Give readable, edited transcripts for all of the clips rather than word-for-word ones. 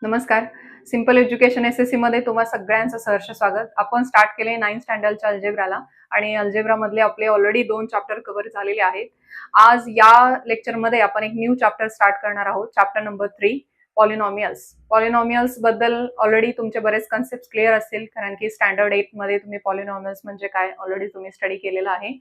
नमस्कार. Simple education SSC मध्ये तुम्हा सगळ्यांचं सहर्ष स्वागत. आपण स्टार्ट केले 9th स्टँडर्डच्या अल्जेब्राला आणि अल्जेब्रा मधले आपले ऑलरेडी 2 चॅप्टर कव्हर झालेले आहेत. आज या लेक्चर मध्ये आपण एक न्यू चॅप्टर स्टार्ट करणार आहोत. Chapter number 3 polynomials. पॉलिनॉमियल्स बद्दल ऑलरेडी तुमचे बरेच कन्सेप्ट क्लिअर असतील, कारण की स्टँडर्ड 8 मध्ये तुम्ही पॉलिनॉमियल्स म्हणजे काय ऑलरेडी तुम्ही स्टडी केलेला आहे.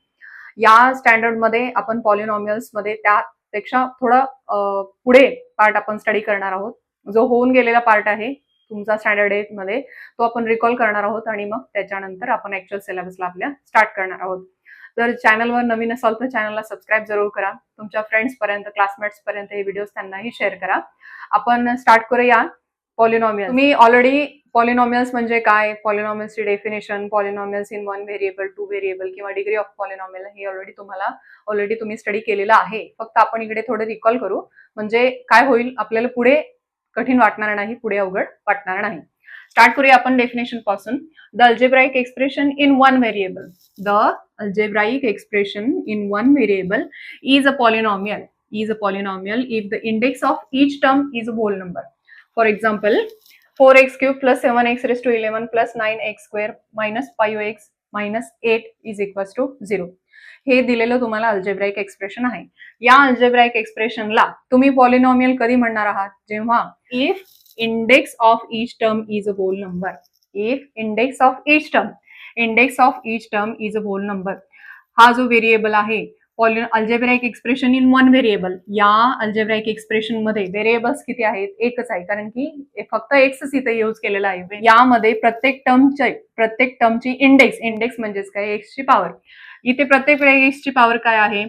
या स्टँडर्ड मध्ये आपण पॉलिनॉमियल्स मध्ये त्यापेक्षा थोडं पुढे पार्ट आपण स्टडी करणार आहोत. जो होऊन गेलेला पार्ट आहे तुमचा स्टँडर्ड 8 मध्ये, तो आपण रिकॉल करणार आहोत आणि मग त्याच्यानंतर आपण ऍक्च्युअल सिलेबसला आपल्या स्टार्ट करणार आहोत. जर चॅनलवर नवीन असाल तर चॅनलला सबस्क्राईब जरूर करा. तुमच्या फ्रेंड्स पर्यंत, क्लासमेट्स पर्यंत हे व्हिडिओज त्यांनाही शेअर करा. आपण स्टार्ट करूया पॉलिनॉमियल. तुम्ही ऑलरेडी पॉलिनॉमियल्स म्हणजे काय, पॉलिनॉमियल्सची definition, polynomials in 1 variable, 2 variable किंवा डिग्री ऑफ पॉलिनॉमियल हे ऑलरेडी तुम्ही स्टडी केलेलं आहे. फक्त आपण इकडे थोडं रिकॉल करू, म्हणजे काय होईल, आपल्याला पुढे कठीण वाटणार नाही, पुढे अवघड वाटणार नाही. स्टार्ट करूया आपण डेफिनेशन पासून. The algebraic expression in 1 variable. The algebraic expression in 1 variable is a polynomial if the index of each term is a whole number. For example, 4x cube plus 7x raised to 11 plus 9x square minus 5x minus 8 is equals to 0. हे दिलेलं तुम्हाला algebraic expression आहे. या algebraic एक्सप्रेशनला तुम्ही polynomial कधी म्हणणार आहात, जेव्हा if index of each term is a whole number. If index of each term is a whole number. हा जो व्हेरिएबल आहे अल्जेब्राइक एक्सप्रेशन इन 1 व्हेरिएबल, या अल्जेब्राइक एक्सप्रेशन मध्ये व्हेरिएबल्स किती आहेत, एकच आहे, कारण की फक्त एक्सच इथे यूज केलेला आहे. यामध्ये प्रत्येक टर्मची इंडेक्स म्हणजेच काय, एक्सची पॉवर. इथे प्रत्येक वेळी एक्सची पॉवर काय आहे,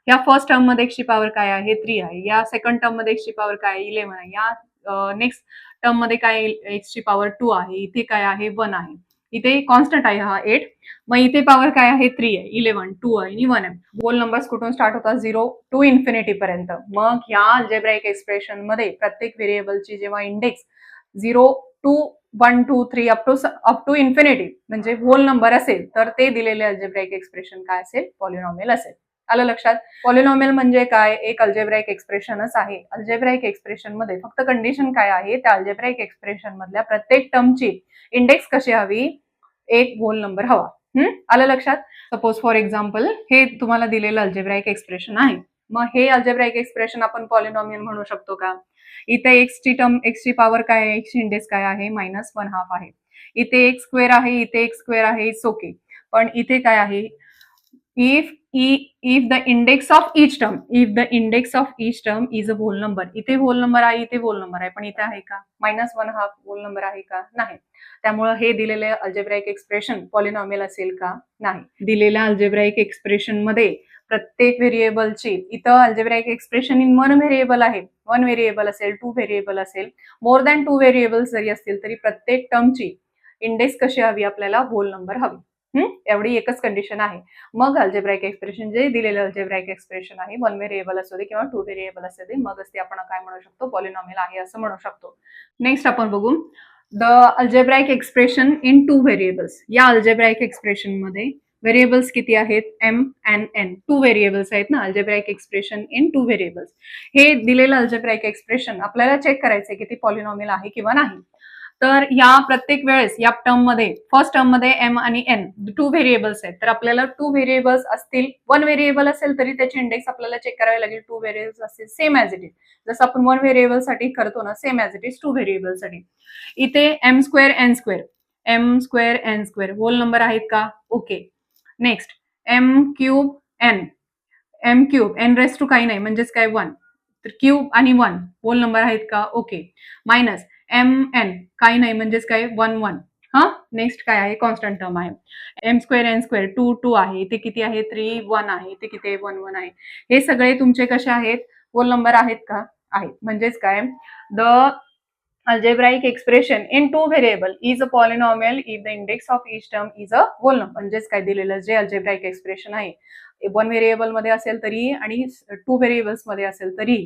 या फर्स्ट टर्म मध्ये एक्सची पॉवर काय आहे, 3 आहे. या सेकंड टर्म मध्ये एक्सची पॉवर काय आहे, 11 आहे. या नेक्स्ट टर्म मध्ये काय, एक्सची पॉवर 2 आहे. इथे काय आहे, 1 आहे. इथे कॉन्स्टंट आहे हा 8. मग इथे पॉवर काय आहे, 3 आहे, 11, 2 आहे आणि 1 आहे. होल नंबर्स कुठून स्टार्ट होतात, 0 टू इन्फिनिटी पर्यंत. मग या अल्जेब्राइक एक्सप्रेशन मध्ये प्रत्येक व्हेरिएबलची जेव्हा index 0 to 1 2 3 up to infinity म्हणजे होल नंबर असेल, तर ते दिलेले अल्जेब्राइक एक्सप्रेशन काय असेल, पॉलिनॉमियल असेल. आलं लक्षात? पॉलिनॉमियल म्हणजे काय, एक अल्जेब्राइक एक्सप्रेशनच आहे. अल्जेब्राइक एक्सप्रेशन मध्ये फक्त कंडिशन काय आहे, त्या अल्जेब्राइक एक्सप्रेशन मधल्या प्रत्येक टर्मची इंडेक्स कशी हवी, एक होल नंबर हवा. आलं लक्षात? सपोज फॉर एक्झाम्पल हे तुम्हाला दिलेलं अल्जेब्राइक एक्सप्रेशन आहे. मग हे अल्जेब्राइक एक्सप्रेशन आपण पॉलिनॉमियल म्हणू शकतो का? इथे एक्सची पॉवर काय आहे, एक्सची इंडेक्स काय आहे, -1/2 आहे. इथे एक्स स्क्वेअर आहे, इथे एक्स स्क्वेअर आहे, इट्स ओके. पण इथे काय आहे, if the index of each term is a whole number. इथे होल नंबर आहे, इथे होल नंबर आहे, पण इथे आहे का, -1/2 होल नंबर आहे का, नाही. त्यामुळे हे दिलेले अल्जेब्राइक एक्सप्रेशन पॉलिनॉमियल असेल का, नाही. दिलेल्या अल्जेब्राइक एक्सप्रेशन मध्ये प्रत्येक व्हेरिएबलची, इथं अल्जेब्राइक एक्सप्रेशन इन 1 व्हेरिएबल आहे. 1 व्हेरिएबल असेल, 2 व्हेरिएबल असेल, मोर दॅन 2 व्हेरिएबल्स जरी असतील तरी प्रत्येक टर्मची इंडेक्स कशी हवी, आपल्याला होल नंबर हवी. एवढी एकच कंडिशन आहे. मग अल्जेब्राइक एक्सप्रेशन, जे दिलेलं अल्जेब्राइक एक्सप्रेशन आहे, 1 व्हेरिएबल असू दे किंवा 2 व्हेरिएबल असू दे, मगच ते आपण काय म्हणू शकतो, पॉलिनॉमियल आहे असं म्हणू शकतो. नेक्स्ट आपण बघू the algebraic expression in 2 variables. या अल्जेब्राइक एक्सप्रेशन मध्ये व्हेरिएबल्स किती आहेत, m and n. 2 व्हेरिएबल्स आहेत ना, अल्जेब्राइक एक्सप्रेशन इन 2 व्हेरिएबल्स. हे दिलेलं अल्जेब्राइक एक्सप्रेशन आपल्याला चेक करायचंय की ते पॉलिनॉमियल आहे किंवा नाही. तर या प्रत्येक वेळेस या टर्म मध्ये, फर्स्ट टर्म मध्ये m आणि n 2 व्हेरिएबल्स आहेत, तर आपल्याला 2 व्हेरिएबल्स असतील, 1 व्हेरिएबल असेल तरी त्याची इंडेक्स आपल्याला चेक करावी लागेल. 2 व्हेरिएबल्स असतील, सेम ॲज इट इज, जसं आपण 1 व्हेरिएबल साठी करतो ना, same as it is 2 variable साठी. इथे m square n square whole number आहेत का, okay. Next m cube n raise to काही नाही, म्हणजेच काय 1, तर क्यूब आणि 1 होल नंबर आहेत का, ओके. मायनस mn काही नाही, म्हणजेच काय 1 1. नेक्स्ट काय आहे, कॉन्स्टंट टर्म आहे. m स्क्वेअर n स्क्वेअर 2 2 आहे, इथे किती आहे, 3 1 आहे, इथे किती 1 1 आहे. हे सगळे तुमचे कसे आहेत, होल नंबर आहेत का, आहेत. म्हणजेच काय, the algebraic expression in 2 variable is a polynomial if the index of each term is a whole number. म्हणजेच काय, दिलेलं जे अल्जेब्राइक एक्सप्रेशन आहे, 1 व्हेरिएबल मध्ये असेल तरी आणि 2 व्हेरिएबल्स मध्ये असेल तरी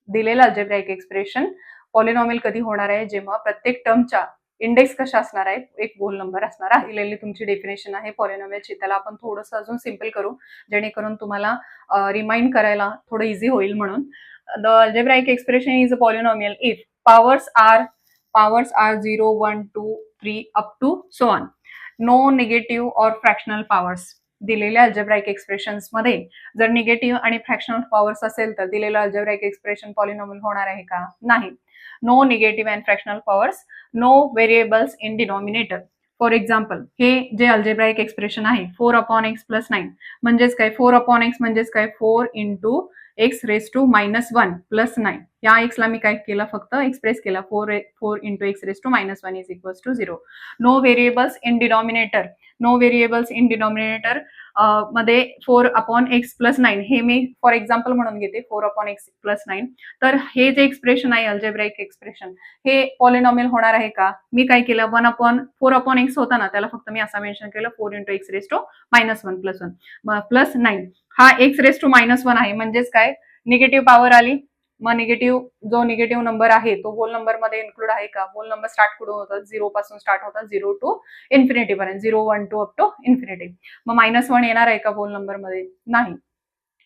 दिलेलं अल्जेब्राइक एक्सप्रेशन पॉलिनॉमियल कधी होणार आहे, जेव्हा प्रत्येक टर्मच्या इंडेक्स कशा असणार आहे, एक होल नंबर असणार आहे. दिलेली तुमची डेफिनेशन आहे पॉलिनॉमियलची. त्याला आपण थोडंसं अजून सिम्पल करू, जेणेकरून तुम्हाला रिमाइंड करायला थोडं इझी होईल म्हणून. The algebraic expression is a polynomial if powers are powers are 0, 1, 2, 3 up to so on. No negative or fractional powers. दिलेल्या अल्जेब्राइक एक्सप्रेशन्स मध्ये जर निगेटिव्ह आणि फ्रॅक्शनल पॉवर्स असेल तर दिलेलं अल्जेब्राइक एक्सप्रेशन पॉलिनॉमियल होणार आहे का? नाही. No negative and fractional powers, no variables in denominator. For example, हे जे अल्जेब्राइक एक्सप्रेशन आहे 4/x+9 म्हणजेच काय? 4/x म्हणजेच काय? 4 into x raised to -1 + 9. या x ला मी काय केलं? फक्त एक्सप्रेस केला. 4 into x raised to -1 is equals to 0. No variables in denominator. No variables in denominator मध्ये 4/x+9 हे मी फॉर एक्झाम्पल म्हणून घेते. 4/x+9. तर हे जे एक्सप्रेशन आहे अल्जेब्राइक एक्सप्रेशन हे पॉलिनॉमियल होणार आहे का? मी काय केलं? 4/x होता ना, त्याला फक्त मी असं मेन्शन केलं 4 into x raised to -1 + 9. हा x raised to -1 आहे म्हणजेच काय? निगेटिव्ह पॉवर आली. मग निगेटिव्ह जो निगेटिव्ह नंबर आहे तो होल नंबर मध्ये इन्क्लूड आहे का? होल नंबर स्टार्ट कुठून होतात? 0 पासून स्टार्ट होतात 0 to इन्फिनिटी पर्यंत. 0, 1, 2 अप टू इन्फिनिटी. मग -1 येणार आहे का होल नंबर मध्ये? नाही.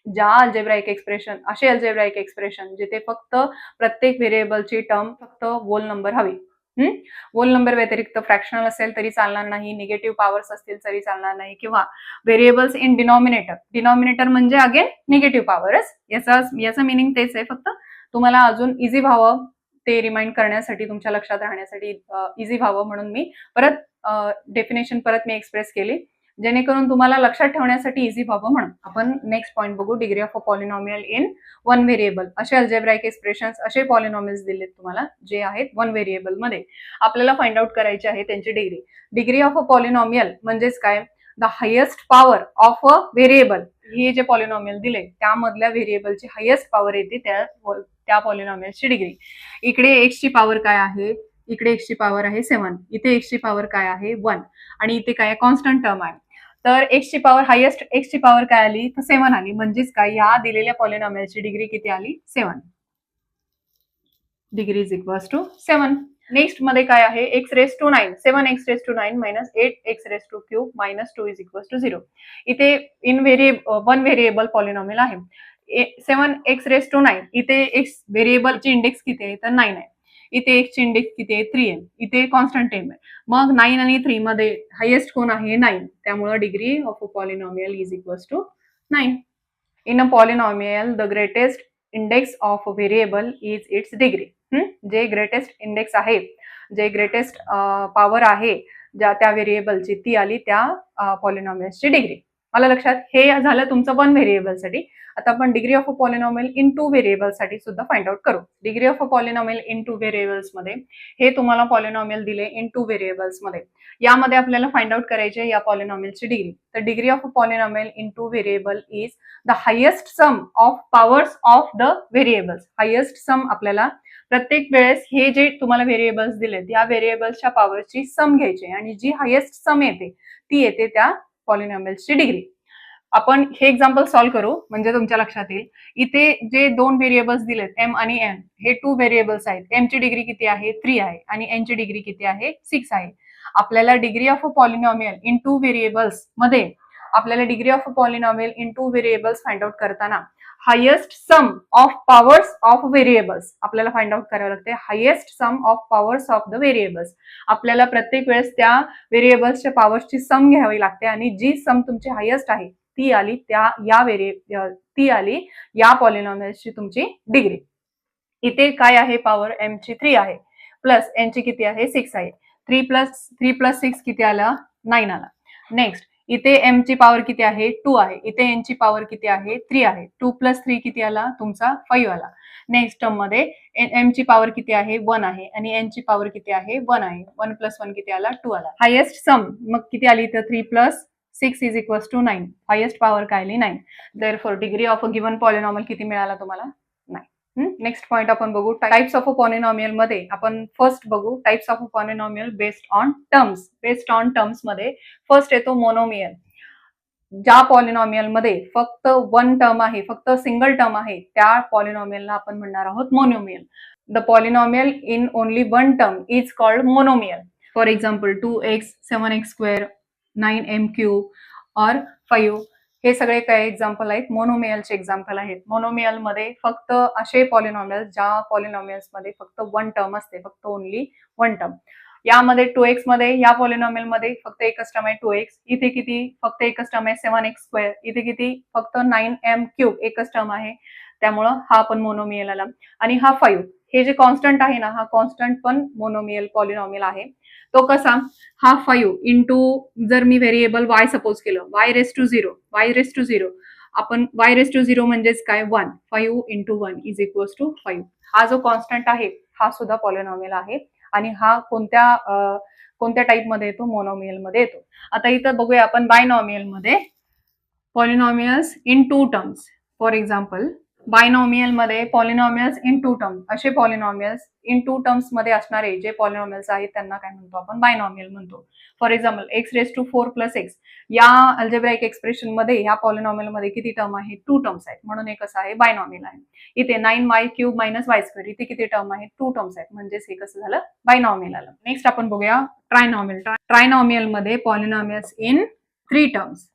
ज्या अल्जेब्राइक एक्सप्रेशन, असे अल्जेब्राइक एक्सप्रेशन जिथे फक्त प्रत्येक व्हेरिएबलची टर्म फक्त होल नंबर हवी. होल नंबर व्यतिरिक्त फ्रॅक्शनल असेल तरी चालणार नाही, निगेटिव्ह पॉवर्स असतील तरी चालणार नाही, किंवा व्हेरिएबल्स इन डिनॉमिनेटर. डिनॉमिनेटर म्हणजे अगेन निगेटिव्ह पॉवर्स. याचं मिनिंग तेच आहे, फक्त तुम्हाला अजून इझी व्हावं ते रिमाइंड करण्यासाठी, तुमच्या लक्षात राहण्यासाठी इझी व्हावं म्हणून मी परत डेफिनेशन परत मी एक्सप्रेस केली, जेणेकरून तुम्हाला लक्षात ठेवण्यासाठी इझी व्हावं म्हणून. आपण नेक्स्ट पॉईंट बघू. Degree of a polynomial in one variable. असे अल्जेब्राइक एक्सप्रेशन्स, असे पॉलिनॉमियल्स दिलेत तुम्हाला जे आहेत वन व्हेरिएबल मध्ये. आपल्याला फाइंड आउट करायची आहे त्यांची degree. Degree of a polynomial म्हणजेच काय? The highest power of a variable. हे जे पॉलिनॉमियल दिले त्यामधल्या व्हेरिएबलची हायेस्ट पॉवर येते त्या पॉलिनॉमियलची डिग्री. इकडे एक्स ची पॉवर काय आहे? इकडे एक्स ची पॉवर आहे 7. इथे एक्स ची पॉवर काय आहे? 1. आणि इथे काय? कॉन्स्टंट टर्म आहे. तर एक्स ची पॉवर, हायेस्ट एक्स ची पॉवर काय आली? तर 7 आली. म्हणजेच काय? या दिलेल्या पॉलिनॉमियलची डिग्री किती आली? 7. Degree is equals to 7. Next मध्ये काय आहे? x raised to 9. 7x raised to 9 - 8x raised to cube -2 is equals to 0. इथे वन व्हेरिएबल पॉलिनॉमियल आहे. 7x raised to 9. इथे x व्हेरिएबलची इंडेक्स किती आहे? तर 9 आहे. इथे x ची इंडेक्स किती आहे? 3 आहे. इथे कॉन्स्टंट टर्म आहे. मग 9 आणि 3 मध्ये हायेस्ट कोण आहे? 9. त्यामुळे degree of a polynomial is equals to 9. In a polynomial the greatest index of a variable is its degree. जे ग्रेटेस्ट इंडेक्स आहे, जे ग्रेटेस्ट पॉवर आहे ज्या त्या व्हेरिएबलची, ती आली त्या पॉलिनॉमियलची डिग्री. मला लक्षात. हे झालं तुमचं वन व्हेरिएबलसाठी. आता आपण degree of a polynomial in two व्हेरिएबल्ससाठी सुद्धा फाइंड आउट करू. Degree of a polynomial in two variables मध्ये हे तुम्हाला पॉलिनॉमियल दिले इन टू व्हेरिएबल्स मध्ये. यामध्ये आपल्याला फाइंड आउट करायचे या पॉलिनॉमियलची डिग्री. तर degree of a polynomial in two variable is the highest sum of powers of the variables. Highest sum आपल्याला प्रत्येक वेळेस हे जे तुम्हाला व्हेरिएबल्स दिलेत या व्हेरिएबल्सच्या पॉवरची सम घ्यायची आणि जी हायेस्ट सम येते ती येते त्या पॉलिनॉमियलची डिग्री. आपण हे एक्झाम्पल सॉल्व्ह करू म्हणजे तुमच्या लक्षात येईल. इथे जे दोन व्हेरिएबल्स दिलेत m आणि n, हे टू व्हेरिएबल्स आहेत. m ची डिग्री किती आहे? 3 आहे आणि n ची डिग्री किती आहे? 6 आहे. आपल्याला degree of a polynomial in two variables मध्ये आपल्याला degree of a polynomial in two variables find out करताना highest sum of powers of variables आपल्याला फाइंड आउट करावं लागते. Highest sum of powers of the variables. आपल्याला प्रत्येक वेळेस त्या व्हेरिएबल्सच्या पॉवर्सची सम घ्यावी लागते आणि जी सम तुमची हायेस्ट आहे ती आली या पॉलिनॉमियलची तुमची डिग्री. इथे काय आहे? पॉवर m ची 3 आहे प्लस n ची किती आहे? 6 आहे. 3 प्लस 6 किती आला? 9 आला. नेक्स्ट इथे m ची पॉवर किती आहे? 2 आहे. इथे n ची पॉवर किती आहे? 3 आहे. 2 + 3 किती आला? तुमचा 5 आला. नेक्स्ट टर्म मध्ये m ची पॉवर किती आहे? 1 आहे आणि n ची पॉवर किती आहे? 1 आहे. 1 + 1 किती आला? 2 आला. हायेस्ट सम मग किती आली? तर 3 + 6 is equals to 9. Highest power काय आली? 9. Therefore degree of a given polynomial किती मिळाला तुम्हाला? 9. नेक्स्ट पॉइंट आपण बघू. टाइप्स ऑफ अ पॉलिनॉमियल मध्ये आपण फर्स्ट बघू types of a polynomial based on terms. Based on terms मध्ये फर्स्ट येतो मोनोमियल. ज्या पॉलिनॉमियल मध्ये फक्त वन टर्म आहे, फक्त सिंगल टर्म आहे, त्या पॉलिनॉमियलला आपण म्हणणार आहोत monomial. The polynomial in only one term is called monomial. For example 2x, 7x² 9m³ or 5 हे सगळे काय एक्झाम्पल आहेत, मोनोमियलचे एक्झाम्पल आहेत. मोनोमियल मध्ये फक्त असे पॉलिनॉमियल ज्या पॉलिनॉमियल्स मध्ये फक्त वन टर्म असते, फक्त ओनली वन टर्म. यामध्ये 2x मध्ये या पॉलिनॉमियल मध्ये फक्त एकच टर्म आहे 2x. इथे किती फक्त एकच टर्म आहे 7x². इथे किती फक्त 9m³ एकच टर्म आहे, त्यामुळं हा पण मोनोमियल आला. आणि हा 5 हे जे कॉन्स्टंट आहे ना, हा कॉन्स्टंट पण मोनोमियल पॉलिनॉमियल आहे. तो कसा, हा 5 इंटू जर मी व्हेरिएबल y सपोज केलं, y⁻0 आपण y⁻0 म्हणजेच काय 1, 5 इंटू 1 इज इक्वल्स टू 5. हा जो कॉन्स्टंट आहे हा सुद्धा पॉलिनॉमियल आहे आणि हा कोणत्या टाइप मध्ये येतो, मोनोमियल मध्ये येतो. आता इथं बघूया आपण बायनॉमियल मध्ये polynomials in 2 terms. For example binomial मध्ये पॉलिनॉमियल्स इन 2 टर्म्स, असे पॉलिनॉमियल्स इन 2 टर्म्स मध्ये असणारे जे पॉलिनॉमियल्स आहेत त्यांना काय म्हणतो आपण, बायनॉमियल म्हणतो. फॉर एक्झाम्पल x⁻4 + x या अल्जेब्राइक एक्सप्रेशन मध्ये ह्या पॉलिनॉमियल मध्ये किती टर्म आहेत, 2 टर्म्स आहेत, म्हणून हे कसं आहे, बायनॉमियल आहे. इथे 9y³ - y², इथे किती टर्म आहेत, 2 टर्म्स आहेत, म्हणजेच हे कसं झालं, बायनॉमियल आलं. नेक्स्ट आपण बघूया ट्रायनॉमियल. ट्रायनॉमियल मध्ये polynomials in 3 terms.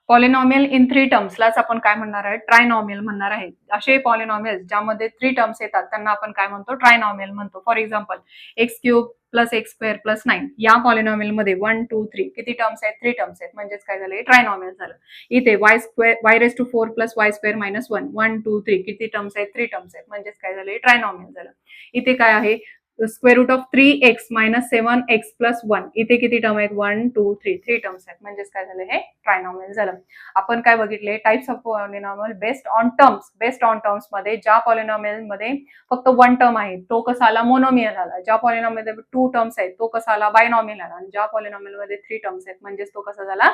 Polynomial in 3 टर्म्सलाच आपण काय म्हणणार आहे, ट्रायनॉमियल म्हणणार आहे. असे पॉलिनॉमियल ज्यामध्ये 3 टर्म्स येतात त्यांना आपण काय म्हणतो, ट्रायनॉमियल म्हणतो. फॉर एक्झाम्पल x³ + x² + 9 या पॉलिनॉमियल मध्ये 1, 2, 3 किती टर्म्स आहेत, 3 टर्म्स आहेत, म्हणजेच काय झालं, ट्रायनॉमियल झालं. इथे y⁻4 + y² - 1, 1, 2, 3 किती टर्म्स आहेत, 3 टर्म्स आहेत, म्हणजेच काय झालं, ट्रायनॉमियल झालं. इथे काय आहे, √3x - 7x + 1 इथे किती टर्म आहेत, 1, 2, 3 टर्म्स आहेत, म्हणजेच काय झालं, हे ट्रायनॉमियल झालं. आपण काय बघितले, types of polynomial based on terms मध्ये ज्या पॉलिनॉमियल मध्ये फक्त वन टर्म आहे तो कसा आला, मोनोमियल आला. ज्या पॉलिनॉमियल मध्ये 2 टर्म्स आहेत तो कसा आला, बायनॉमियल आला. आणि ज्या पॉलिनॉमियल मध्ये 3 टर्म्स आहेत म्हणजेच तो कसा झाला,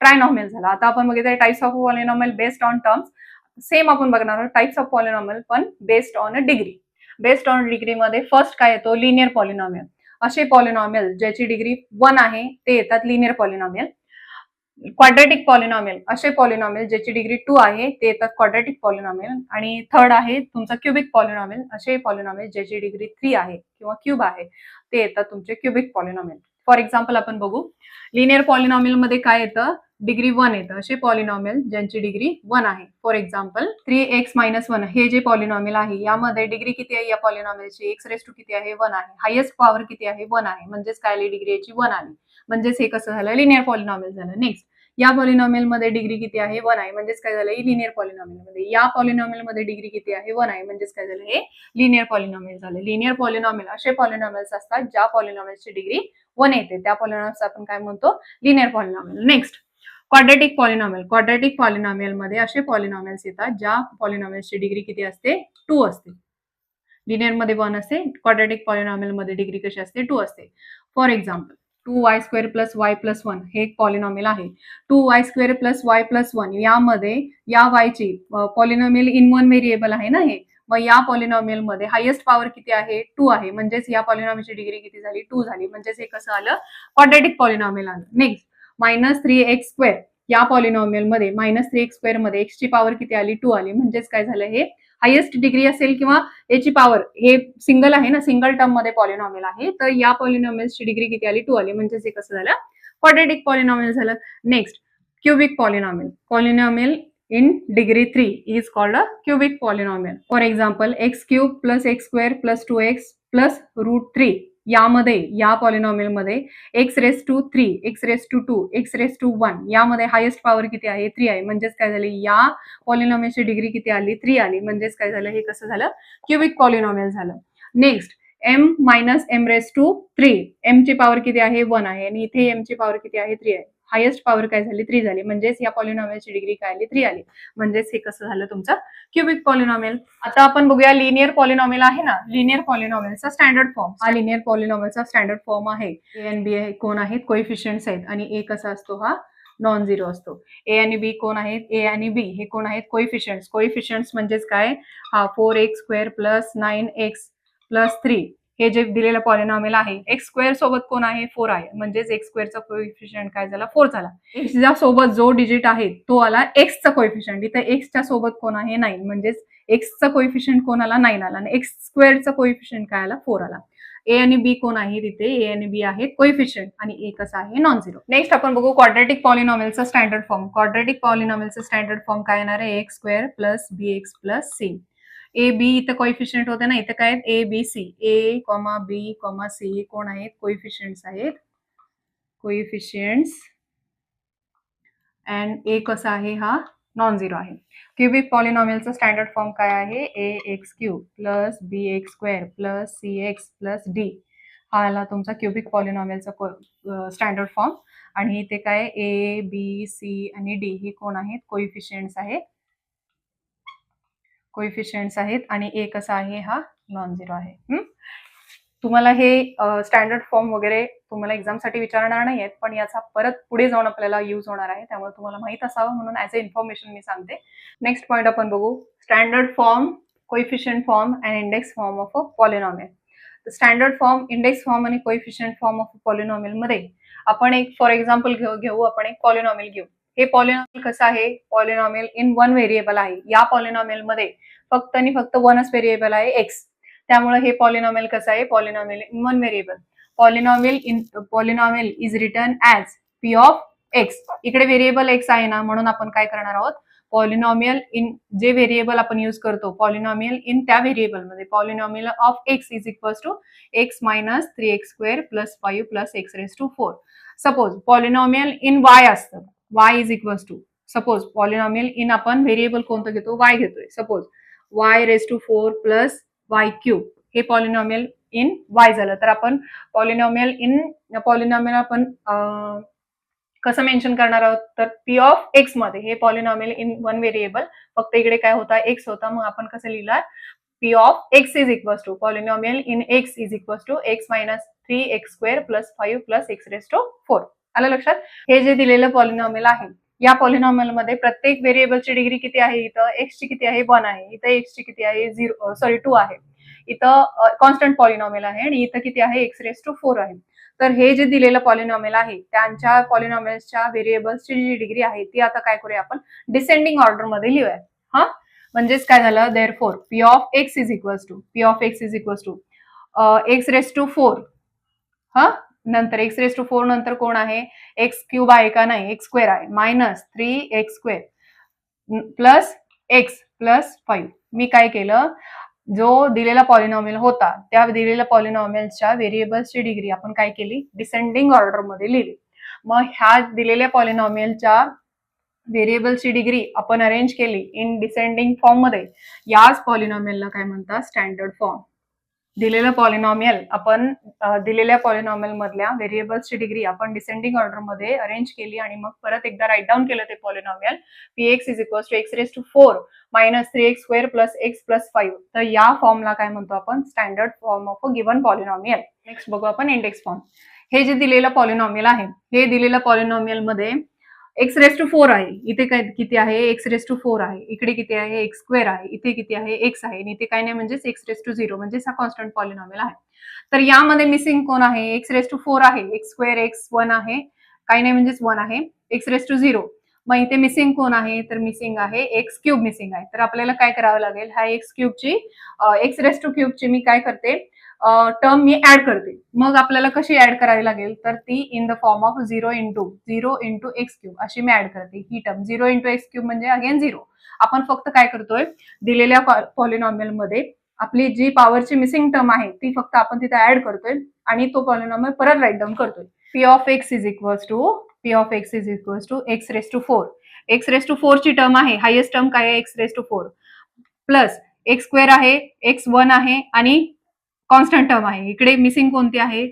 ट्रायनॉमियल झाला. आता आपण बघितलं types of polynomial based on terms. Same आपण बघणार आहोत टाइप्स ऑफ पॉलिनॉमियल पण based on a degree. Based on degree मध्ये फर्स्ट काय येतो, लिनियर पॉलिनॉमियल. असे पॉलिनॉमियल ज्याची डिग्री 1 आहे ते येतात लिनियर पॉलिनॉमियल. क्वाड्रॅटिक पॉलिनॉमियल, असे पॉलिनॉमियल ज्याची डिग्री 2 आहे ते येतात क्वाड्रॅटिक पॉलिनॉमियल. आणि थर्ड आहे तुमचा क्युबिक पॉलिनॉमियल. असे पॉलिनॉमियल ज्याची डिग्री 3 आहे किंवा क्यूब आहे ते येतात तुमचे क्युबिक पॉलिनॉमियल. फॉर एक्झाम्पल आपण बघू, लिनियर पॉलिनॉमियल मध्ये काय येतं, डिग्री 1 येतं. असे पॉलिनॉमियल ज्यांची डिग्री 1 आहे. फॉर एक्झाम्पल 3x - 1 हे जे पॉलिनॉमियल आहे यामध्ये डिग्री किती आहे या पॉलिनॉमियलची, x⁻² किती आहे, 1 आहे. हायेस्ट पॉवर किती आहे, 1 आहे. म्हणजेच काय आली, डिग्री याची 1 आली. म्हणजेच हे कसं झालं, लिनियर पॉलिनॉमियल झालं. नेक्स्ट या पॉलिनॉमियल मध्ये डिग्री किती आहे, 1 आहे. म्हणजेच काय झालं, लिनियर पॉलिनॉमियल मध्ये. या पॉलिनॉमियल मध्ये डिग्री किती आहे, 1 आहे. म्हणजेच काय झालं, हे लिनियर पॉलिनॉमियल झालं. लिनियर पॉलिनॉमियल असे पॉलिनॉमियल्स असतात ज्या पॉलिनॉमियलची डिग्री 1 येते, त्या पॉलिनॉमियल्स आपण काय म्हणतो, linear polynomial. Next quadratic polynomial. Quadratic polynomial मध्ये असे पॉलिनॉमियल्स येतात ज्या पॉलिनॉमियलची डिग्री किती असते, 2 असते. लिनियर मध्ये 1 असते, क्वाड्रॅटिक पॉलिनॉमियल मध्ये डिग्री कशी असते, 2 असते. फॉर एक्झाम्पल 2y² + y + 1 हे एक पॉलिनॉमियल आहे. 2y² + y + 1 यामध्ये या y ची पॉलिनॉमियल इन 1 व्हेरिएबल आहे ना हे. मग या पॉलिनॉमियल मध्ये हायेस्ट पॉवर किती आहे, 2 आहे. म्हणजेच या पॉलिनॉमियलची डिग्री किती झाली, 2 झाली. म्हणजेच हे कसं आलं, क्वाड्रॅटिक पॉलिनॉमियल आलं. नेक्स्ट -3x² या पॉलिनॉमियल मध्ये -3x² मध्ये x ची पॉवर किती आली, 2 आली. म्हणजेच काय झालं, हे हायेस्ट डिग्री असेल किंवा याची पॉवर, हे सिंगल आहे ना, सिंगल टर्म मध्ये पॉलिनॉमियल आहे, तर या पॉलिनॉमियलची डिग्री किती आली, 2 आली. म्हणजेच हे कसं झालं, क्वाड्रॅटिक पॉलिनॉमियल झालं. Next cubic polynomial. Polynomial in degree 3 is called a cubic polynomial. For example x³ + x² + 2x + √3 यामध्ये या पॉलिनॉमियल मध्ये x⁻3, x⁻2, x⁻1 यामध्ये हायेस्ट पॉवर किती आहे, 3 आहे. म्हणजेच काय झाले, या पॉलिनॉमियलची डिग्री किती आली, 3 आली. म्हणजेच काय झालं, हे कसं झालं, क्युबिक पॉलिनॉमियल झालं. नेक्स्ट m - m⁻3 m ची पॉवर किती आहे, 1 आहे. आणि इथे m ची पॉवर किती आहे, 3 आहे. हायेस्ट पॉवर काय झाली, 3 झाली. म्हणजेच या पॉलिनॉमियलची डिग्री काय आली, 3 आली. म्हणजेच हे कसं झालं, तुमचं क्युबिक पॉलिनॉमियल. आता आपण बघूया लिनियर पॉलिनॉमियल आहे ना, लिनियर पॉलिनॉमियलचा स्टँडर्ड फॉर्म. हा लिनियर पॉलिनॉमियलचा स्टँडर्ड फॉर्म आहे. ए आणि बी कोण आहेत, कोएफिशियंट्स आहेत. आणि ए कसा असतो, हा नॉन झिरो असतो. ए आणि बी कोण आहेत, ए आणि बी हे कोण आहेत, कोएफिशियंट्स. कोएफिशियंट्स म्हणजेच काय, हा 4x² + 9x + 3 हे जे दिलेलं पॉलिनॉमियल आहे, x² सोबत कोण आहे, 4 आहे. म्हणजेच x² चा कोएफिशियंट काय झाला, 4 झाला. x च्या सोबत जो डिजिट आहे तो आला x चा कोएफिशियंट. इथे x च्या सोबत कोण आहे, 9. म्हणजेच एक्सचा कोइफिशियंट कोण आला 9 आला आणि एक्स स्क्वेअरचा कोइफिशियंट काय आला 4 आला. ए आणि बी कोण आहे तिथे ए आणि बी आहेत कोइफिशियंट आणि ए कसा आहे नॉन झिरो. नेक्स्ट आपण बघू क्वाड्रॅटिक पॉलिनॉमियलचा स्टँडर्ड फॉर्म. क्वाड्रॅटिक पॉलिनॉमियलचा स्टँडर्ड फॉर्म काय येणार आहे x square plus b x plus c. A b इथं कोइफिशियंट होते ना, इथं काय आहेत a b c. A comma b comma c हे कोण आहेत कोइफिशियंट्स आहेत कोइफिशियंट्स अँड ए कसा आहे हा नॉन झिरो आहे. क्युबिक पॉलिनॉमियलचा स्टँडर्ड फॉर्म काय आहे a x cube plus b x square plus c x plus d हा आला तुमचा क्युबिक पॉलिनॉमियलचा स्टँडर्ड फॉर्म. आणि इथे काय ए बी सी आणि डी ही कोण आहेत कोइफिशियंट्स आहेत आणि ए कसा आहे हा नॉन झिरो आहे. तुम्हाला हे स्टँडर्ड फॉर्म वगैरे तुम्हाला एक्झामसाठी विचारणार नाही आहेत, पण याचा परत पुढे जाऊन आपल्याला यूज होणार आहे, त्यामुळे तुम्हाला माहित असावं म्हणून ॲज अ इन्फॉर्मेशन मी सांगते. नेक्स्ट पॉईंट आपण बघू standard form, coefficient form and index form of a polynomial. Standard form, index form आणि कोइफिशियंट फॉर्म ऑफ पॉलिनॉमियल मध्ये आपण एक फॉर एक्झाम्पल घेऊ आपण एक पॉलिनॉमियल घेऊ. हे पॉलिनॉमियल कसं आहे पॉलिनॉमियल इन वन व्हेरिएबल आहे. या पॉलिनॉमियल मध्ये फक्त आणि फक्त वनच व्हेरिएबल आहे एक्स. त्यामुळे हे पॉलिनॉमियल कसं आहे polynomial in one variable. Polynomial is written as p of x. इकडे व्हेरिएबल एक्स आहे ना, म्हणून आपण काय करणार आहोत पॉलिनॉमियल इन जे व्हेरिएबल आपण यूज करतो पॉलिनॉमियल इन त्या व्हेरिएबल मध्ये polynomial of x is equals to x minus 3x square plus 5 plus x raise to 4. Suppose polynomial in y असतं y is equals to suppose polynomial in आपण variable कोणतं घेतो Y घेतोय. Suppose y raise to 4 plus y cube हे polynomial in y झालं. तर आपण polynomial आपण कसं मेन्शन करणार आहोत तर पी ऑफ एक्स मध्ये. हे पॉलिनॉमियल इन वन व्हेरिएबल फक्त इकडे काय होता एक्स होता, मग आपण कसं लिहिणार p of x is equals to polynomial in x is equals to x minus 3x square plus 5 plus x raise to 4. आलं लक्षात. हे जे दिलेलं पॉलिनॉमियल आहे या पॉलिनॉमियल मध्ये प्रत्येक व्हेरिएबलची डिग्री किती आहे. इथं एक्स ची किती आहे 1 आहे. इथं एक्स ची किती आहे 2 आहे. इथं कॉन्स्टंट पॉलिनॉमियल आहे आणि इथं किती आहे एक्स रेस टू 4 आहे. तर हे जे दिलेलं पॉलिनॉमियल आहे त्यांच्या पॉलिनॉमियल्सच्या व्हेरिएबल्सची जी डिग्री आहे ती आता काय करूया आपण डिसेंडिंग ऑर्डर मध्ये लिहूया. हा म्हणजेच काय झालं therefore p of x is equals to x raise to 4 हा नंतर एक्स रेस टू 4 नंतर कोण आहे एक्स क्यूब आहे का नाही एक्स स्क्वेअर आहे minus 3x square plus x plus 5. मी काय केलं जो दिलेला पॉलिनॉमियल होता त्या दिलेल्या पॉलिनॉमियलच्या व्हेरिएबल्सची डिग्री आपण काय केली डिसेंडिंग ऑर्डर मध्ये लिहिली. मग ह्या दिलेल्या पॉलिनॉमियलच्या व्हेरिएबल्सची डिग्री आपण अरेंज केली इन डिसेंडिंग फॉर्म मध्ये. याच पॉलिनॉमियलला काय म्हणतात स्टँडर्ड फॉर्म. दिलेलं पॉलिनॉमियल मधल्या व्हेरिएबल्सची डिग्री आपण डिसेंडिंग ऑर्डर मध्ये अरेंज केली आणि मग परत एकदा राईट डाऊन केलं ते polynomial p x is equals to x raise to 4 minus 3x square plus x plus 5. तर या फॉर्मला काय म्हणतो आपण standard form of a given polynomial. Next बघू आपण इंडेक्स फॉर्म. हे जे दिलेलं पॉलिनॉमियल आहे हे दिलेल्या पॉलिनॉमियल मध्ये एक्स रेस टू 4 आहे. इथे काय किती आहे एक्स रेस टू 4 आहे. इकडे किती आहे एक्स स्क्वेअर आहे. इथे किती आहे एक्स आहे आणि इथे काय नाही म्हणजेच एक्स रेस टू 0 म्हणजेच हा कॉन्स्टंट पॉलिनॉमियल आहे. तर यामध्ये मिसिंग कोण आहे एक्स रेस टू 4 आहे एक्स स्क्वेअर एक्स 1 आहे काही नाही म्हणजेच 1 आहे एक्स रेस टू 0. मग इथे मिसिंग कोण आहे तर मिसिंग आहे एक्स क्यूब मिसिंग आहे. तर आपल्याला काय करावं लागेल ह्या एक्स क्यूबची एक्स रेस टू क्यूबची मी काय करते टर्म मी ऍड करते. मग आपल्याला कशी ऍड करावी लागेल तर ती in the form of 0 into x cube अशी मी ऍड करते. ही टर्म 0 इंटू एक्स क्यूब म्हणजे अगेन 0. आपण फक्त काय करतोय दिलेल्या पॉलिनॉमियल मध्ये आपली जी पॉवरची मिसिंग टर्म आहे ती फक्त आपण तिथे ऍड करतोय आणि तो पॉलिनॉमियल परत राईट डाऊन करतोय. P of x is equals to x raise to 4. X raise to 4 ची टर्म आहे हायेस्ट टर्म काय आहे x raise to 4 plus x square आहे एक्स 1 आहे आणि कॉन्स्टंट टर्म आहे. इकडे मिसिंग कोणती आहे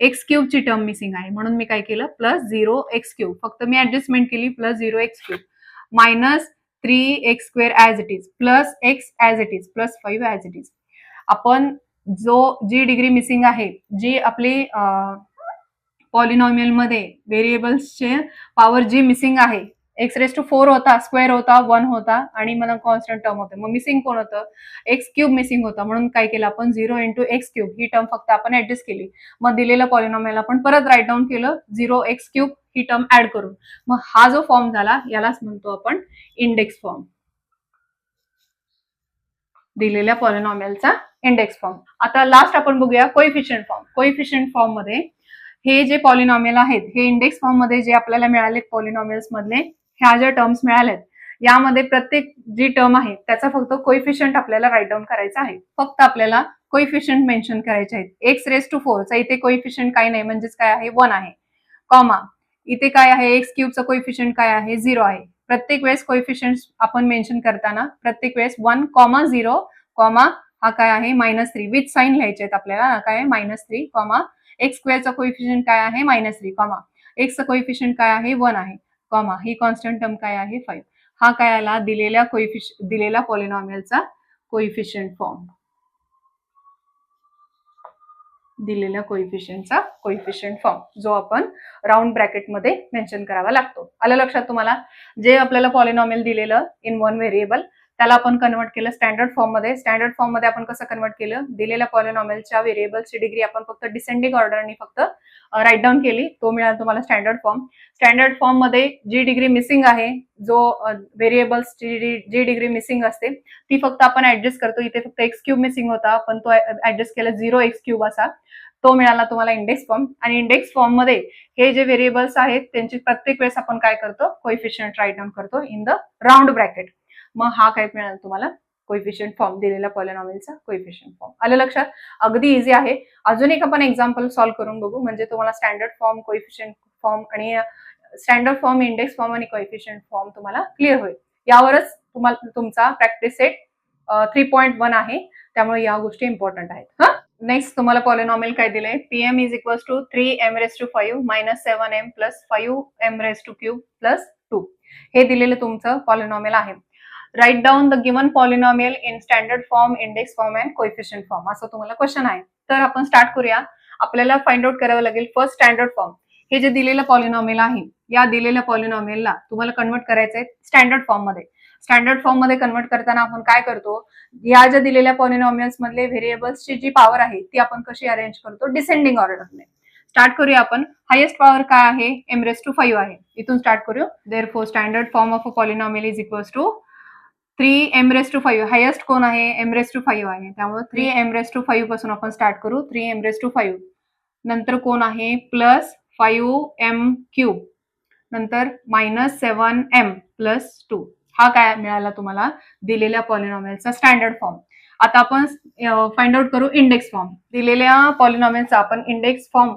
एक्स क्यूब ची टर्म मिसिंग आहे म्हणून मी काय केलं प्लस 0x क्यूब फक्त मी ऍडजस्टमेंट केली plus 0x cube minus 3x square as it is plus x as it is plus 5 as it is. आपण जी डिग्री मिसिंग आहे जी आपली पॉलिनॉमियल मध्ये व्हेरिएबल्सचे पॉवर जी मिसिंग आहे एक्स रेस टू 4 होता स्क्वेअर होता 1 होता आणि मला कॉन्स्टंट टर्म होते. मग मिसिंग कोण होतं एक्स क्यूब मिसिंग होता म्हणून काय केलं आपण 0 इंटू एक्स क्यूब ही टर्म फक्त आपण ऍडजस्ट केली. मग दिलेलं पॉलिनॉमियल आपण परत राईट डाऊन केलं 0x क्यूब ही टर्म ऍड करून. मग हा जो फॉर्म झाला यालाच म्हणतो आपण इंडेक्स फॉर्म. दिलेल्या पॉलिनॉमियलचा इंडेक्स फॉर्म. आता लास्ट आपण बघूया कोइफिशियंट फॉर्म. कोइफिशियंट फॉर्म मध्ये हे जे पॉलिनॉमियल आहेत हे इंडेक्स फॉर्म मध्ये जे आपल्याला मिळाले पॉलिनॉमियल्स मधले ह्या ज्या टर्म्स मिळाल्यात यामध्ये प्रत्येक जी टर्म आहे त्याचा फक्त कोइफिशियंट आपल्याला राईट डाऊन करायचा आहे. फक्त आपल्याला कोइफिशियंट मेन्शन करायचे आहेत. एक्स रेस टू 4 चा इथे कोइफिशियंट काही नाही म्हणजेच काय आहे 1 आहे. कॉमा इथे काय आहे एक्स क्यूबचा कोइफिशियंट काय आहे 0 आहे. प्रत्येक वेळेस कोइफिशियंट आपण मेन्शन करताना प्रत्येक वेळेस 1, 0, हा काय आहे -3 विथ साइन लिहायचे आहेत आपल्याला. काय आहे -3, एक्स स्क्वेअरचा कोइफिशियंट काय आहे -3, एक्सचा कोइफिशियंट काय आहे 1 आहे, ही कॉन्स्टंट टर्म काय आहे 5. हा काय आला दिलेल्या पॉलिनॉमियलचा कोइफिशियंट फॉर्म. दिलेल्या कोइफिशियंटचा कोइफिशियंट फॉर्म जो आपण राऊंड ब्रॅकेट मध्ये मेन्शन करावा लागतो. आलं लक्षात तुम्हाला? जे आपल्याला पॉलिनॉमियल दिलेलं इन वन व्हेरिएबल त्याला आपण कन्वर्ट केलं स्टँडर्ड फॉर्म मध्ये. स्टँडर्ड फॉर्म मध्ये आपण कसं कन्वर्ट केलं, दिलेल्या पॉलिनॉमियलच्या व्हेरिएबल्सची डिग्री आपण फक्त डिसेंडिंग ऑर्डरनी फक्त राईट डाऊन केली, तो मिळाला तुम्हाला स्टँडर्ड फॉर्म. स्टँडर्ड फॉर्म मध्ये जी डिग्री मिसिंग आहे, जो व्हेरिएबल्सची जी डिग्री मिसिंग असते ती फक्त आपण ऍडजस्ट करतो. इथे फक्त एक्स क्यूब मिसिंग होता पण तो ऍडजस्ट केला 0x³ असा, तो मिळाला तुम्हाला इंडेक्स फॉर्म. आणि इंडेक्स फॉर्म मध्ये हे जे व्हेरिएबल्स आहेत त्यांची प्रत्येक वेळेस आपण काय करतो कोइफिशियंट राईट डाऊन करतो इन द राऊंड ब्रॅकेट. मग हा काय मिळाला तुम्हाला कोइफिशियंट फॉर्म, दिलेल्या पॉलिनॉमियलचा कोइफिशियंट फॉर्म. आलं लक्षात? अगदी इझी आहे. अजून एक आपण एक्झाम्पल सॉल्व्ह करून बघू म्हणजे तुम्हाला स्टँडर्ड फॉर्म, कोइफिशियंट फॉर्म आणि स्टँडर्ड फॉर्म, इंडेक्स फॉर्म आणि कोइफिशियंट फॉर्म तुम्हाला क्लिअर होईल. यावरच तुम्हाला तुमचा प्रॅक्टिस सेट 3.1 आहे, त्यामुळे या गोष्टी इम्पॉर्टंट आहेत. नेक्स्ट तुम्हाला पॉलिनॉमियल काय दिलंय, pm is equals to 3m⁵ - 7m + 5m³ + 2. हे दिलेलं तुमचं पॉलिनॉमियल आहे. Write down the given polynomial in standard form, index form and coefficient form असं तुम्हाला क्वेश्चन आहे. तर आपण स्टार्ट करूया. आपल्याला फाइंड आउट करावं लागेल फर्स्ट स्टँडर्ड फॉर्म. हे जे दिलेलं पॉलिनॉमियल आहे या दिलेल्या पॉलिनॉमियलला तुम्हाला कन्वर्ट करायचं आहे स्टँडर्ड फॉर्म मध्ये. स्टँडर्ड फॉर्म मध्ये कन्वर्ट करताना आपण काय करतो, या ज्या दिलेल्या पॉलिनॉमियल्स मधले व्हेरिएबल्सची जी पॉवर आहे ती आपण कशी अरेंज करतो डिसेंडिंग ऑर्डरने. स्टार्ट करूया आपण. हायेस्ट पॉवर काय आहे m⁵ आहे. इथून स्टार्ट करू. Therefore standard form of a polynomial is equals to 3m⁵. Highest कोण आहे m⁵ आहे, त्यामुळे 3m⁵ पासून आपण स्टार्ट करू. 3m⁵. नंतर कोण आहे प्लस 5m³, नंतर -7m + 2. हा काय मिळाला तुम्हाला दिलेल्या पॉलिनॉमियलचा स्टँडर्ड फॉर्म. आता आपण फाइंड आउट करू इंडेक्स फॉर्म. दिलेल्या पॉलिनॉमियलचा आपण इंडेक्स फॉर्म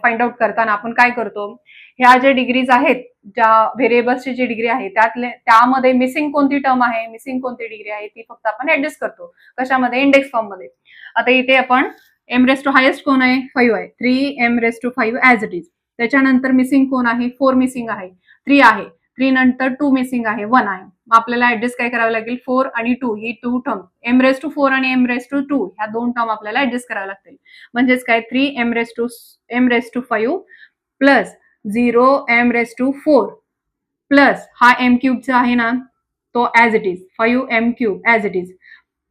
फाइंड आउट करताना आपण काय करतो, ह्या ज्या डिग्रीज आहेत, ज्या व्हेरिएबल्सची जी डिग्री आहे त्यामध्ये मिसिंग कोणती टर्म आहे, मिसिंग कोणती डिग्री आहे ती फक्त आपण ऍडजस्ट करतो. कशामध्ये, इंडेक्स फॉर्म मध्ये. आता इथे आपण हायेस्ट कोण आहे 5 आहे, 3m⁵ ऍज इट इज. त्याच्यानंतर मिसिंग कोण आहे 4 मिसिंग आहे, 3 आहे, 3 नंतर 2 मिसिंग आहे, 1 आहे. मग आपल्याला ऍडजस्ट काय करावं लागेल 4 आणि 2 ही 2 टर्म, m⁴ आणि m⁵ ह्या 2 टर्म आपल्याला ऍडजस्ट कराव्या लागतील. म्हणजेच काय 3m⁵ प्लस 0m⁴ प्लस हा m³ आहे ना तो as it is 5m³ as it is,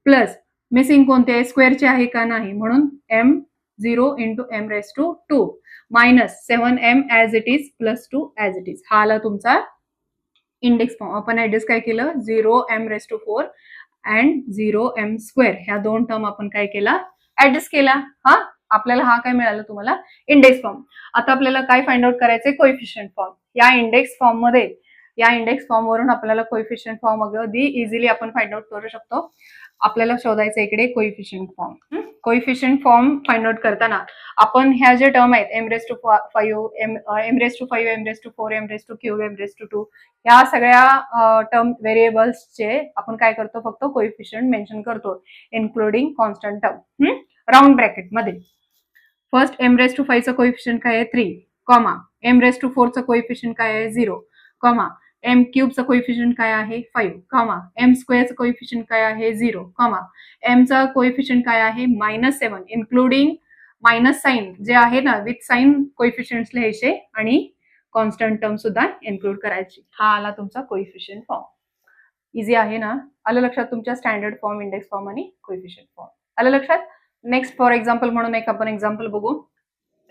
plus missing कोणते आहे स्क्वेअरचे आहे का नाही म्हणून m0 × m⁵ minus 7m as it is plus 2 as it is. हा आला तुमचा इंडेक्स फॉर्म. आपण ऍड्रेस काय केलं 0m⁴ अँड 0m² ह्या 2 टर्म आपण काय केला ऍडजस्ट केला. आपल्याला हा काय मिळाला तुम्हाला इंडेक्स फॉर्म. आता आपल्याला काय फाइंड आउट करायचंय कोइफिशियंट फॉर्म. या इंडेक्स फॉर्म मध्ये या इंडेक्स फॉर्म वरून आपल्याला कोइफिशियंट फॉर्म अगदी इझिली आपण फाइंड आउट करू शकतो. आपल्याला शोधायचं इकडे coefficient form. Coefficient form find out करताना आपण ह्या ज्या टर्म आहेत m⁵, m⁵, m⁵, m⁵, ह्या सगळ्या टर्म व्हेरिएबल्सचे आपण काय करतो फक्त कोइफिशियंट मेन्शन करतो including constant term round bracket मध्ये. फर्स्ट m⁵ चं कोइफिशियंट काय आहे 3, m⁴ चं कोइफिशियंट काय आहे 0, m³ चं कोइफिशियंट काय आहे 5, m² चं कोइफिशियंट काय आहे 0, m चा कोइफिशियंट काय आहे -7 इन्क्लुडिंग मायनस साइन जे आहे ना विथ साइन कोइफिशियंट्स लिहायचे आणि कॉन्स्टंट टर्म सुद्धा इन्क्लूड करायची. हा आला तुमचा कोइफिशियंट फॉर्म. इझी आहे ना? आलं लक्षात तुमच्या स्टँडर्ड फॉर्म, इंडेक्स फॉर्म आणि कोइफिशियंट फॉर्म. आलं लक्षात? नेक्स्ट फॉर एक्झाम्पल म्हणून एक आपण एक्झाम्पल बघू.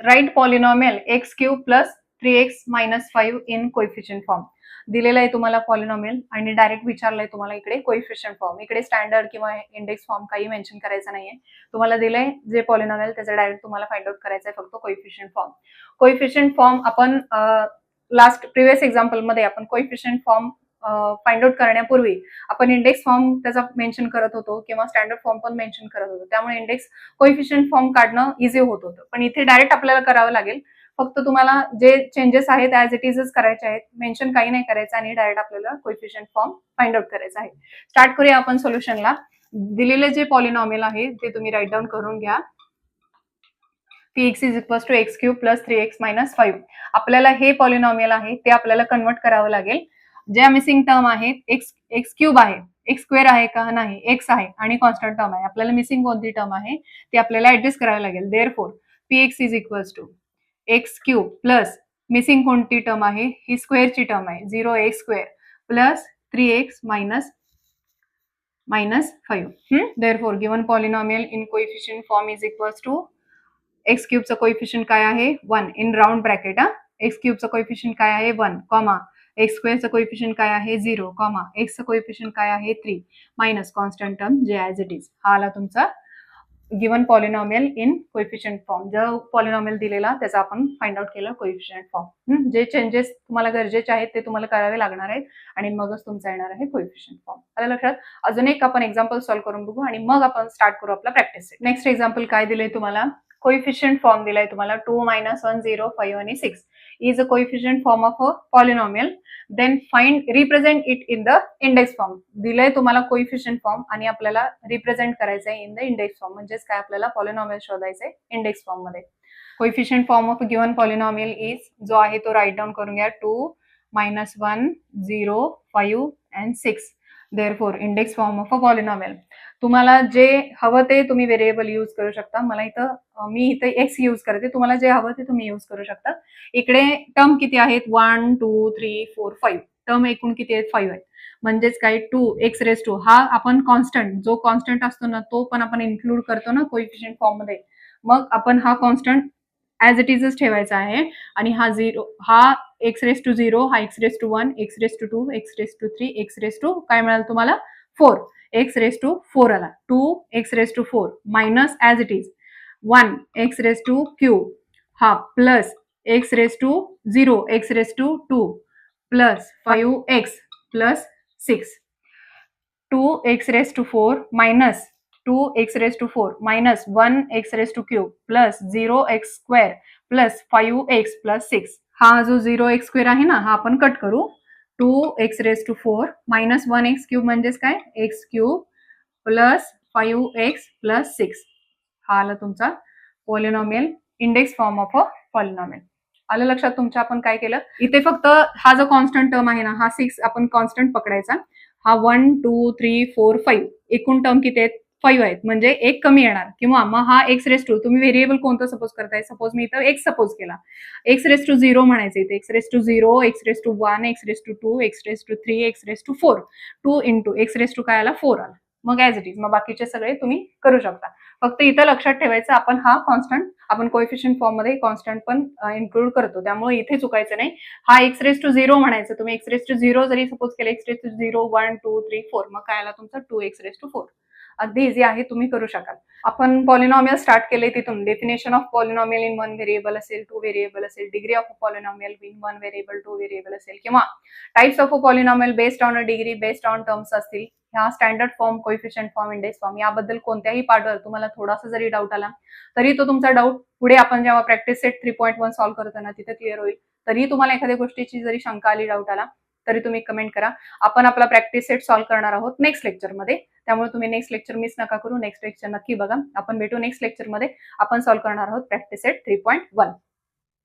Write polynomial x³ + 3x - 5 in coefficient form. दिलेलं आहे तुम्हाला पॉलिनॉमियल आणि डायरेक्ट विचारलंय तुम्हाला इकडे कोइफिशियंट फॉर्म. इकडे स्टँडर्ड किंवा इंडेक्स फॉर्म काही मेन्शन करायचं नाहीये. तुम्हाला दिलंय जे पॉलिनॉमियल त्याचं डायरेक्ट तुम्हाला फाइंड आउट करायचं आहे फक्त कोइफिशियंट फॉर्म. कोइफिशियंट फॉर्म आपण प्रिव्हियस एक्झाम्पल मध्ये आपण कोइफिशियंट फॉर्म फाइंड आउट करण्यापूर्वी आपण इंडेक्स फॉर्म त्याचा मेन्शन करत होतो किंवा स्टँडर्ड फॉर्म पण मेन्शन करत होतो. त्यामुळे इंडेक्स कोइफिशियंट फॉर्म काढणं इझी होत होतं. पण इथे डायरेक्ट आपल्याला करावं लागेल. फक्त तुम्हाला जे चेंजेस आहेत ऍज इट इजच करायचे आहेत, मेन्शन काही नाही करायचं आणि डायरेक्ट आपल्याला कोइफिशियंट फॉर्म फाइंड आउट करायचा आहे. स्टार्ट करूया आपण सोल्युशनला. दिलेले जे पॉलिनॉमियल आहे ते तुम्ही राईट डाऊन करून घ्या. px is equals to x cube plus 3x minus 5. आपल्याला हे पॉलिनॉमियल आहे ते आपल्याला कन्वर्ट करावं लागेल. ज्या मिसिंग टर्म आहेत एक्स क्यूब आहे, एक्स स्क्वेअर आहे का नाही, एक्स आहे आणि कॉन्स्टंट टर्म आहे. आपल्याला मिसिंग कोणती टर्म आहे ती आपल्याला ऍडजस्ट करावी लागेल. Therefore px is equals to x cube plus missing कोणती टर्म आहे, ही स्क्वेअरची टर्म आहे 0x square plus 3x minus 5. Therefore given polynomial in coefficient form is equals to x क्यूबचं कोइफिशियंट काय आहे 1 इन राऊंड ब्रॅकेट. एक्स क्यूबचं coefficient काय आहे 1 कॉमा एक्स स्क्वेअरचं कोइफिशियंट काय आहे 0 कॉमा एक्सचं कोइफिशियंट काय आहे 3 मायनस कॉन्स्टंट टर्म जे ऍज इट इज. हा आला तुमचा given polynomial in coefficient form. जो पॉलिनॉमियल दिलेला त्याचा आपण फाइंड आउट केलं कोइफिशियंट फॉर्म. जे चेंजेस तुम्हाला गरजेचे आहेत ते तुम्हाला करावे लागणार आहेत आणि मगच तुमचा येणार आहे कोइफिशियंट फॉर्म. आलं लक्षात. अजून एक आपण एक्झाम्पल सॉल्व्ह करून बघू आणि मग आपण स्टार्ट करू आपला प्रॅक्टिस सेट. नेक्स्ट एक्झाम्पल काय दिलंय तुम्हाला, कोइफिशियंट फॉर्म दिलाय तुम्हाला 2, -1, 0, 5 आणि 6 is a coefficient form of a polynomial. Then represent it in the index form. दिलंय तुम्हाला कोइफिशियंट फॉर्म आणि आपल्याला रिप्रेझेंट करायचंय इन द इंडेक्स फॉर्म. म्हणजेच काय आपल्याला पॉलिनॉमियल शोधायचंय इंडेक्स फॉर्म मध्ये. Coefficient form of given polynomial is जो आहे तो राईट डाऊन करून घ्या 2, -1, 0, 5 and 6. Therefore index form of a polynomial. तुम्हाला जे हवं ते तुम्ही व्हेरिएबल यूज करू शकता. मी इथे एक्स यूज करते, तुम्हाला जे हवं ते तुम्ही यूज करू शकता. इकडे टर्म किती आहेत 1, 2, 3, 4, 5. टर्म एकूण किती आहेत 5 आहेत. म्हणजेच काय 2x⁻². हा आपण कॉन्स्टंट जो कॉन्स्टंट असतो ना तो पण आपण इन्क्लूड करतो ना कोइफिशियंट फॉर्म मध्ये. मग आपण हा कॉन्स्टंट ऍज इट इजच ठेवायचा आहे आणि हा x⁻0 हा x⁻1 x⁻2 x⁻3 x⁻, काय मिळालं तुम्हाला 4. x⁻4 आला. 2x⁻4 minus as it is 1x⁻³ हा plus x⁻0 x⁻2 plus 5x plus 6. 2x⁻4 minus 2x⁻4 minus 1x⁻³ plus 0x² plus 5x plus 6. हा जो 0x² आहे ना हा आपण कट करू. 2x⁻4 मायनस 1x³ म्हणजेच काय x³ प्लस 5x प्लस 6. हा आला तुमचा polynomial index form of a polynomial. आलं लक्षात तुमच्या. आपण काय केलं इथे फक्त हा जो कॉन्स्टंट टर्म आहे ना हा 6 आपण कॉन्स्टंट पकडायचा. हा 1, 2, 3, 4, 5 एकूण टर्म किती आहेत 5 आहेत. म्हणजे एक कमी येणार. किंवा मग हा x⁻². तुम्ही व्हेरिएबल कोणतं सपोज करताय, सपोज मी इथं x सपोज केला. x⁻0 म्हणायचं इथे x⁻0 x⁻1 x⁻2 x⁻3 x⁻4 2 into x⁻, काय आला 4 आला. मग ऍज इट इज. मग बाकीचे सगळे तुम्ही करू शकता. फक्त इथं लक्षात ठेवायचं आपण हा कॉन्स्टंट आपण कोइफिशियंट फॉर्म मध्ये कॉन्स्टंट पण इन्क्लूड करतो. त्यामुळे इथे चुकायचं नाही. हा x⁻0 म्हणायचं. तुम्ही x⁻0 जरी सपोज केलं x⁻0 1, 2, 3, 4 मग काय आला तुमचा 2x⁻4. अगदी इझी आहे, तुम्ही करू शकाल. आपण पॉलिनॉमियल स्टार्ट केले तिथून. Definition of polynomial in 1 variable असेल, 2 व्हेरिएबल असेल, degree of a polynomial in 1 variable 2 variable असेल किंवा types of a polynomial based on a degree based on terms असतील. ह्या standard form, coefficient form, index form याबद्दल कोणत्याही पार्टवर तुम्हाला थोडासा जरी डाऊट आला तरी तो तुमचा डाऊट पुढे आपण जेव्हा प्रॅक्टिस सेट 3.1 सॉल्व्ह करताना तिथे क्लिअर होईल. तरी तुम्हाला एखाद्या गोष्टीची जरी शंका आली, डाऊट आला तरी तुम्ही कमेंट करा. आपण आपला प्रॅक्टिस सेट सॉल्व्ह करणार आहोत नेक्स्ट लेक्चरमध्ये. त्यामुळे तुम्ही नेक्स्ट लेक्चर मिस नका करू. नेक्स्ट लेक्चर नक्की बघा. आपण भेटू नेक्स्ट लेक्चरमध्ये. आपण सॉल्व्ह करणार आहोत प्रॅक्टिस सेट 3.1.